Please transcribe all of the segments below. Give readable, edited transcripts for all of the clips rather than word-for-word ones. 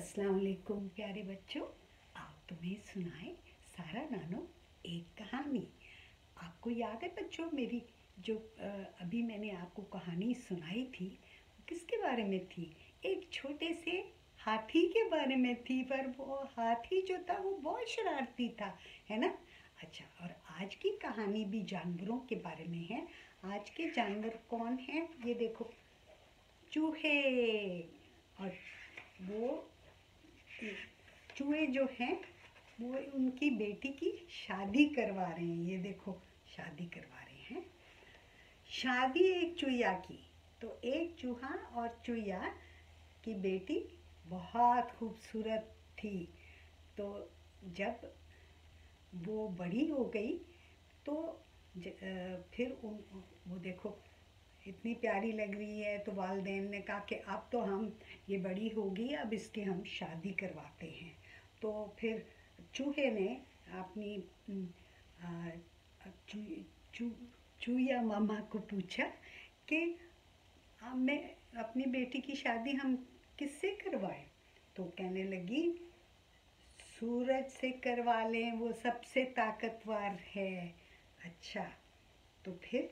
अस्सलाम वालेकुम प्यारे बच्चों। आप तुम्हें सुनाए सारा नानो एक कहानी। आपको याद है बच्चों मेरी जो अभी मैंने आपको कहानी सुनाई थी किसके बारे में थी? एक छोटे से हाथी के बारे में थी, पर वो हाथी जो था वो बहुत शरारती था, है ना। अच्छा, और आज की कहानी भी जानवरों के बारे में है। आज के जानवर कौन हैं? ये देखो, चूहे। और वो चूहे जो हैं वो उनकी बेटी की शादी करवा रहे हैं। ये देखो, शादी करवा रहे हैं। शादी एक चूहिया की। तो एक चूहा और चूहिया की बेटी बहुत खूबसूरत थी। तो जब वो बड़ी हो गई तो फिर वो देखो इतनी प्यारी लग रही है, तो वालिदैन ने कहा कि अब तो हम ये बड़ी होगी, अब इसकी हम शादी करवाते हैं। तो फिर चूहे ने अपनी चूहिया मामा को पूछा कि मैं अपनी बेटी की शादी हम किससे करवाएं? तो कहने लगी सूरज से करवा लें, वो सबसे ताकतवर है। अच्छा, तो फिर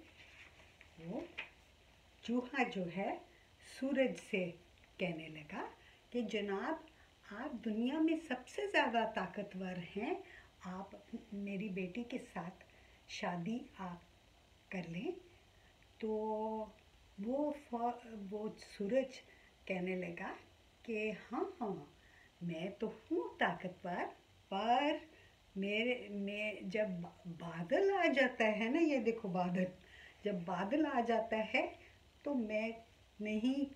वो चूहा जो है सूरज से कहने लगा कि जनाब, आप दुनिया में सबसे ज़्यादा ताकतवर हैं, आप मेरी बेटी के साथ शादी आप कर लें। तो वो सूरज कहने लगा कि हाँ, मैं तो हूँ ताकतवर, पर जब बादल आ जाता है ना, ये देखो बादल, जब बादल आ जाता है तो मैं नहीं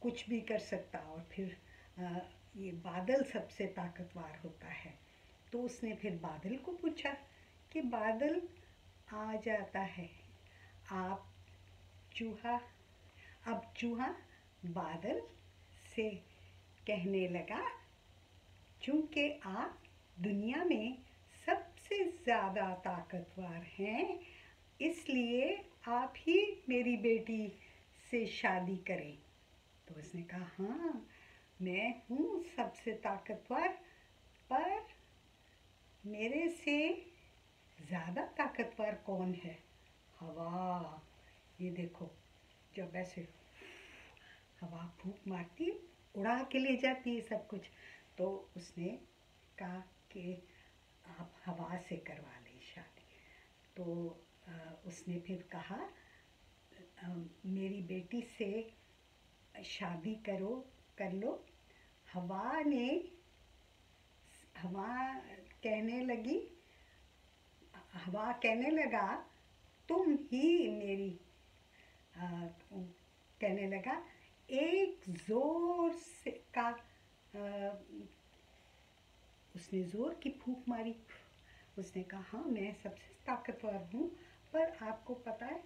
कुछ भी कर सकता। और फिर ये बादल सबसे ताकतवर होता है। तो उसने फिर बादल को पूछा कि बादल आ जाता है, आप चूहा अब चूहा बादल से कहने लगा, चूंकि आप दुनिया में सबसे ज़्यादा ताकतवर हैं, इसलिए आप ही मेरी बेटी से शादी करें। तो उसने कहा, हाँ, मैं हूँ सबसे ताकतवर, पर मेरे से ज़्यादा ताकतवर कौन है? हवा। ये देखो, जब ऐसे हवा फूंक मारती है, उड़ा के ले जाती है सब कुछ। तो उसने कहा कि आप हवा से करवा लें शादी। तो उसने फिर कहा, मेरी बेटी से शादी कर लो। हवा हवा कहने लगा, तुम ही मेरी कहने लगा, एक जोर से का उसने जोर की फूंक मारी। उसने कहा, हाँ, मैं सबसे ताकतवर हूँ, पर आपको पता है।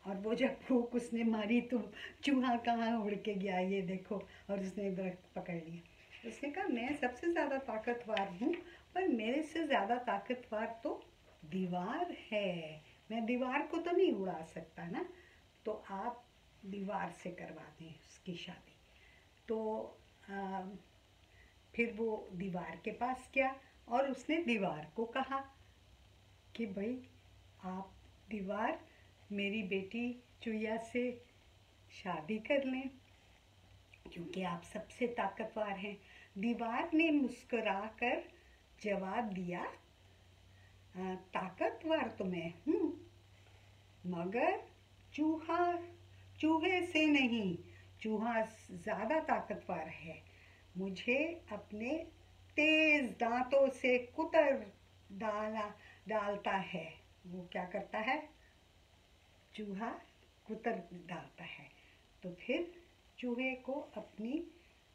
और वो जब फूंक उसने मारी तो चूहा कहाँ उड़ के गया, ये देखो, और उसने दरख्त पकड़ लिया। उसने कहा, मैं सबसे ज़्यादा ताकतवर हूँ, पर मेरे से ज़्यादा ताकतवर तो दीवार है, मैं दीवार को तो नहीं उड़ा सकता ना, तो आप दीवार से करवा दें उसकी शादी। तो फिर वो दीवार के पास गया और उसने दीवार को कहा कि भाई, आप दीवार मेरी बेटी चूहिया से शादी कर लें, क्योंकि आप सबसे ताकतवर हैं। दीवार ने मुस्कुराकर जवाब दिया, ताकतवर तो मैं हूँ, मगर चूहे से नहीं, चूहा ज़्यादा ताकतवर है। मुझे अपने तेज दांतों से कुतर डालता है। वो क्या करता है? चूहा कुतर डालता है। तो फिर चूहे को अपनी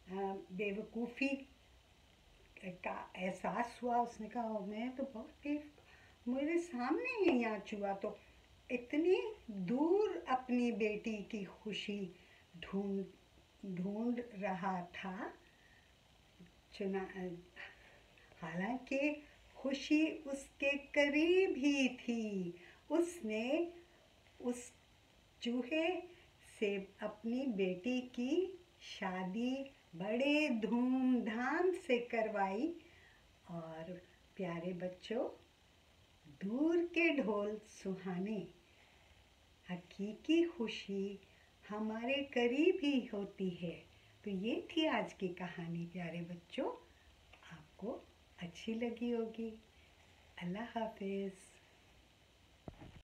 बेवकूफ़ी का एहसास हुआ। उसने कहा, मैं तो बहुत मेरे सामने है यहाँ चूहा, तो इतनी दूर अपनी बेटी की खुशी ढूंढ रहा था। हालांकि खुशी उसके करीब ही थी। उसने उस चूहे से अपनी बेटी की शादी बड़े धूमधाम से करवाई। और प्यारे बच्चों, दूर के ढोल सुहाने, हकीकी खुशी हमारे करीब ही होती है। तो ये थी आज की कहानी प्यारे बच्चों, आपको अच्छी लगी होगी। अल्लाह हाफिज़।